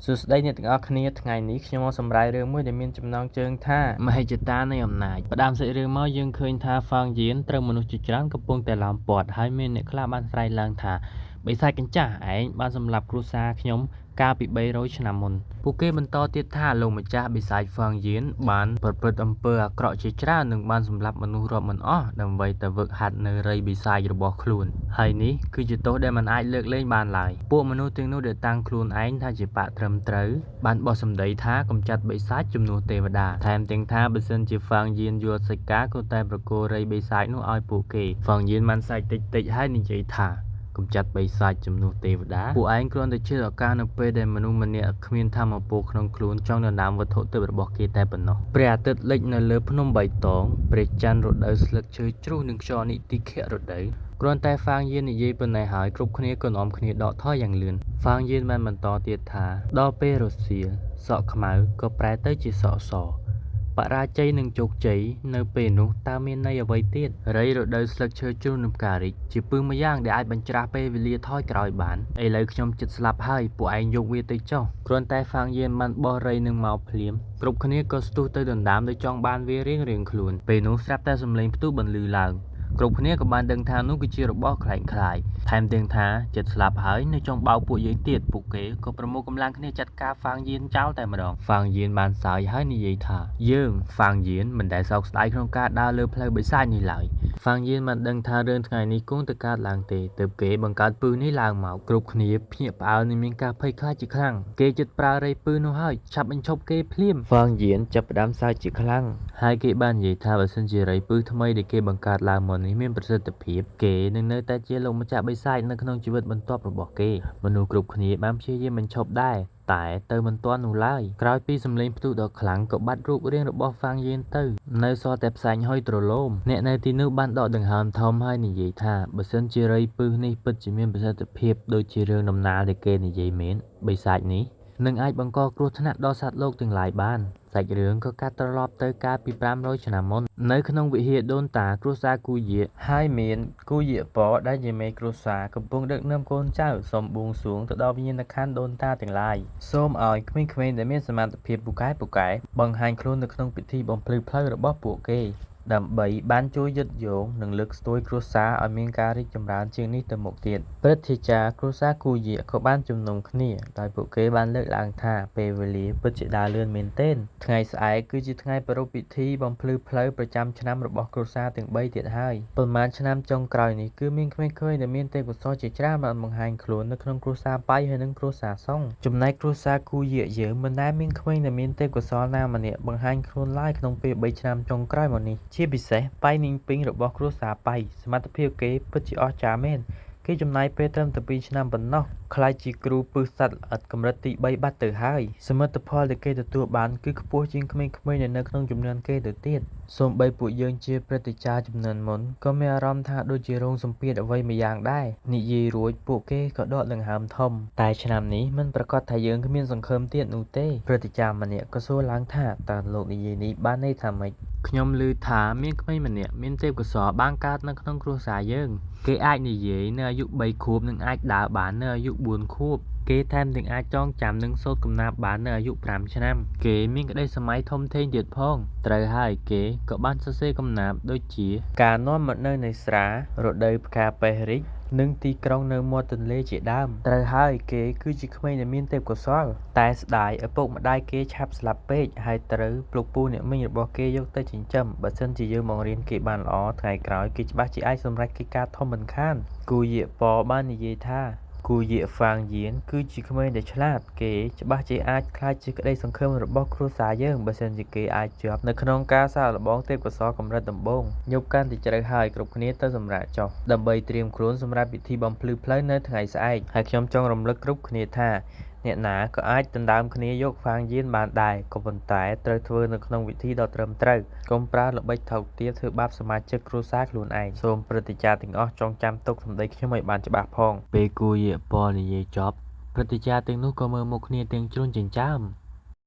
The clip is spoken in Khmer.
សួស្តីអ្នកទាំងអស់គ្នាថ្ងៃនេះខ្ញុំមកសម្រាយរឿងមួយដែលមានចំណងជើងថាមហិច្ឆតានៃអំណាចផ្ដើមសាច់រឿងមកយើងឃើញថាហ្វាងយៀនត្រូវមនុស្សជាច្រើនកំពុងតែឡោមព័ទ្ធហើយមានអ្នកខ្លះបានស្រែកឡើងថាបិសាចកញ្ចាស់ឯងបានសម្លាប់គ្រួសារខ្ញុំកាលពី300ឆ្នាំមុនពួកគេបន្តទៀតថាលោកម្ចាស់បិសាចហ្វាងយៀនបានប្រព្រឹត្តអំពើអាក្រក់ជាច្រើននិងបានសម្លាប់មនុស្សរាប់មិនអស់ដើម្បីតែវឹកហាត់នៅរៃបិសាចរបស់ខ្លួនហើយនេះគឺជាទោសដែលមិនអាចលើកលែងបានឡើយពួកមនុស្សទាំងនោះដែលតាំងខ្លួនឯងថាជាបកត្រឹមត្រូវបានបោះសម្ដីថាកំចាត់បិសាចជំនួសទេវតាថែមទាំងថាបើសិនជាហ្វាងយៀនយល់សិកាក៏តែប្រគល់រៃបិសាចនោះឲ្យពួកគេហ្វាងយៀនបានសាច់តិចហើយនិយាយថាកំចាត់បិសាចជំនួសទេវតាពួកឯងគ្រាន់តែជាឱកាសនៅពេលដែលមនុស្សម្នាក់គ្មានធម៌ពលក្នុងខ្លួនចង់ដណ្ដើមវត្ថុទិព្វរបស់គេតែប៉ុណ្ណោះព្រះអាទិត្យលិចនៅលើភ្នំបៃតងព្រះច័ន្ទរដូវស្លឹកឈើជ្រុះនិងខ្យល់នីតិខៈរដូវគ្រាន់តែហ្វាងយៀននិយាយប៉ុណ្ណេះហើយគ្រប់គ្នាក៏នាំគ្នាដកថយយ៉ាងលឿនហ្វាងយៀនបានបន្តទៀតថាដល់ពេលរសៀលសក់ខ្មៅក៏ប្រែទៅជាសក់សបរាជ័យនិងជោគជ័យនៅពេលនោះតើមានន័យអ្វីទៀតរៃរដូវស្លឹកឈើជ្រុះនិងផ្ការីកជាពឹសម្យ៉ាងដែលអាចបញ្ច្រាស់ពេលវេលាថយក្រោយបានឥឡូវខ្ញុំចិត្តស្លាប់ហើយពួកឯងយកវាទៅចុះគ្រាន់តែហ្វាងយៀនបានបោះរៃនឹងមកភ្លាមគ្រប់គ្នាក៏ស្ទុះទៅដណ្ដើមដោយចង់បានវារៀងខ្លួនពេលនោះស្រាប់តែសំឡេងផ្ទុះបន្លឺឡើងគ្រប់គ្នាក៏បានដឹងថានោះគឺជារបស់ខ្លែងខ្លាយថែមទាំងថាចិត្តស្លាប់ហើយនៅចង់បោកពួកយើងទៀតពួកគេក៏ប្រមូលកម្លាំងគ្នាចាត់ការហ្វាងយៀនចោលតែម្ដងហ្វាងយៀនបានសើចហើយនិយាយថាយើងហ្វាងយៀនមិនដែលសោកស្ដាយក្នុងការដើរលើផ្លូវបិសាចនេះឡើយហ្វាងយៀនបានដឹងថារឿងថ្ងៃនេះគង់តែកើតឡើងទេទើបគេបង្កើតពឹសនេះឡើងមកគ្រប់គ្នាភ្ញាក់ផ្អើលនិងមានការភ័យខ្លាចជាខ្លាំងគេចិត្តប្រើរៃពឹសនោះហើយឆាប់បញ្ឈប់គេភ្លាមហ្វាងយៀនចាប់ផ្ដើមសើចជាខ្លាំងហើយគេបាននិយាយថាបើសិនជារៃពឹសថ្មីដែលគេបង្កើតឡើងមកនេះមានប្រសិទ្ធភាពគេនឹងនៅតែជាលោកម្ចាស់បិសាចនៅក្នុងជីវិតបន្ទាប់របស់គេមនុស្សគ្រប់គ្នាបានព្យាយាមបញ្ឈប់ដែរតែទៅមិនទាន់នោះឡើយក្រោយពីសម្លេងផ្ទុះដ៏ខ្លាំងក៏បាត់រូបរាងរបស់ហ្វាងយៀនទៅនៅសល់តែផ្សែងហុយទ្រលោមអ្នកនៅទីនោះបានដកដង្ហើមធំហើយនិយាយថាបើសិនជារៃពឹសនេះពិតជាមានប្រសិទ្ធភាពដូចជារឿងដំណាលដែលគេនិយាយមែនបិសាចនេះនឹងអាចបង្កគ្រោះថ្នាក់ដល់សត្វលោកទាំងឡាយបានសាច់រឿងក៏កាត់ត្រឡប់ទៅកាលពី500ឆ្នាំមុននៅក្នុងវិហារដូនតាគ្រួសារគូយាហើយមានគូយាពដែលជាមេគ្រួសារកំពុងដឹកនាំកូនចៅសូមបួងសួងទៅដល់វិញ្ញាណក្ខន្ធដូនតាទាំងឡាយសូមឲ្យក្មេងៗដែលមានសមត្ថភាពពូកែបង្ហាញខ្លួននៅក្នុងពិធីបំភ្លឺផ្លូវរបស់ពួកគេដើម្បីបានជួយយឹតយងនិងលើកស្ទួយគ្រួសារឲ្យមានការរីកចម្រើនជាងនេះទៅមុខទៀតព្រឹទ្ធាចារ្យគ្រួសារគូយាក៏បានជំនុំគ្នាដោយពួកគេបានលើកឡើងថាពេលវេលាពិតជាដើរលឿនមែនទែនថ្ងៃស្អែកគឺជាថ្ងៃប្រារព្ធពិធីបំភ្លឺផ្លូវប្រចាំឆ្នាំរបស់គ្រួសារទាំង3ទៀតហើយប៉ុន្មានឆ្នាំចុងក្រោយនេះគឺមានក្មេងៗដែលមានទេពកោសល្យជាច្រើនបានបង្ហាញខ្លួននៅក្នុងគ្រួសារប៉ៃហើយនិងគ្រួសារសុងចំណែកគ្រួសារគូយាយើងមិនដែលមានក្មេងដែលមានទេពកោសល្យណាម្នាក់បង្ហាញខ្លួនឡើយក្នុងពេល3ឆ្នាំចុងក្រោយមកនេះជាពិសេសប៉ៃនីងពីងរបស់គ្រួសារប៉ៃសមត្ថភាពគេពិតជាអស្ចារ្យមែនគេចំណាយពេលត្រឹមតែ2ឆ្នាំប៉ុណ្ណោះខ្លាចជាគ្រូពឹសសត្វល្អិតកម្រិតទី3បាត់ទៅហើយសមិទ្ធផលដែលគេទទួលបានគឺខ្ពស់ជាងក្មេងៗនៅក្នុងចំនួនគេទៅទៀតសូម្បីពួកយើងជាព្រឹទ្ធាចារ្យចំនួនមុនក៏មានអារម្មណ៍ថាដូចជារងសម្ពាធអ្វីមួយយ៉ាងដែរនិយាយរួចពួកគេក៏ដកដង្ហើមធំតែឆ្នាំនេះមិនប្រកាសថាយើងគ្មានសង្ឃឹមទៀតនោះទេព្រឹទ្ធាចារ្យម្នាក់ក៏សួរឡើងថាតើលោកនិយាយនេះបានន័យថាម៉េចខ្ញុំឮថាមានក្មេងម្នាក់មានទេពកោសល្យបានកើតនៅក្នុងគ្រួសារយើងគេអាចនិយាយនៅអាយុ3ខួបនិងអាចដើរបាននៅអាយុ4ខួបគេថែមទាំងអាចចងចាំនិងសូត្រកំណាព្យបាននៅអាយុ5ឆ្នាំគេមានក្តីសម័យធំធេងទៀតផងត្រូវហើយគេក៏បានសរសេរកំណាព្យដូចជាការនាំមកនៅនៃស្រារដូវផ្កាពហិរិកនិងទីក្រុងនៅមាត់ទន្លេជាដើមត្រូវហើយគេគឺជាក្មេងដែលមានទេពកោសល្យតែស្ដាយឪពុកម្ដាយគេឆាប់ស្លាប់ពេកហើយត្រូវភ្លុកពូអ្នកមីងរបស់គេយកទៅចិញ្ចឹមបើសិនជាយើងបង្រៀនគេបានល្អថ្ងៃក្រោយគេច្បាស់ជាអាចសម្រេចកិច្ចការធំមិនខានគូយាពបាននិយាយថាគូយាហ្វាងយៀនគឺជាក្មេងដែលឆ្លាតគេច្បាស់ជាអាចខ្លាចជាក្តីសង្ឃឹមរបស់គ្រួសារយើងបើសិនជាគេអាចជាប់នៅក្នុងការសាកល្បងទេពកោសល្យកម្រិតដំបូងយប់កាន់តែជ្រៅហើយគ្រប់គ្នាទៅសម្រាកចុះដើម្បីត្រៀមខ្លួនសម្រាប់ពិធីបំភ្លឺផ្លូវនៅថ្ងៃស្អែកហើយខ្ញុំចង់រំលឹកគ្រប់គ្នាថាអ្នកណាក៏អាចដណ្ដើមគ្នាយកហ្វាងយៀនបានដែរក៏ប៉ុន្តែត្រូវធ្វើនៅក្នុងវិធីដ៏ត្រឹមត្រូវកុំប្រើល្បិចថោកទាបធ្វើបាបសមាជិកគ្រួសារខ្លួនឯងសូមព្រឹទ្ធាចារ្យទាំងអស់ចងចាំទុកសម្ដីខ្ញុំឲ្យបានច្បាស់ផងពេលគូយាពណ៌និយាយចប់ព្រឹទ្ធាចារ្យទាំងនោះក៏មើលមុខគ្នាទាំងជ្រុលចិញ្ចើម